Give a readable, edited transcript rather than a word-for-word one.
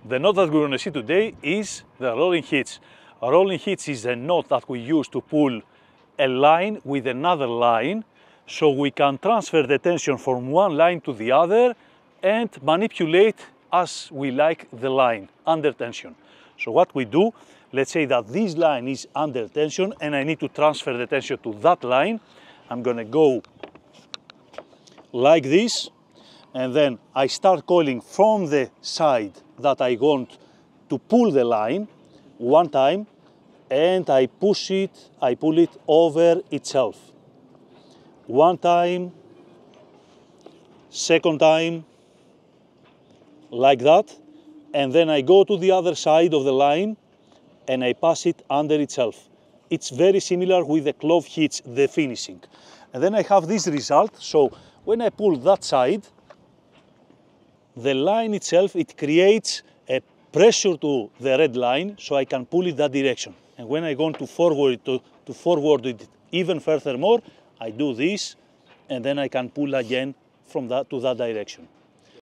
The knot that we're going to see today is the rolling hitch. A rolling hitch is a knot that we use to pull a line with another line, so we can transfer the tension from one line to the other and manipulate as we like the line under tension. So what we do, let's say that this line is under tension and I need to transfer the tension to that line. I'm going to go like this, and then I start coiling from the side that I want to pull the line one time, and I push it, I pull it over itself. One time, second time, like that, and then I go to the other side of the line and I pass it under itself. It's very similar with the clove hitch, the finishing. And then I have this result, so when I pull that side, the line itself, it creates a pressure to the red line, so I can pull it that direction. And when I want to forward it even further more, I do this, and then I can pull again from that to that direction.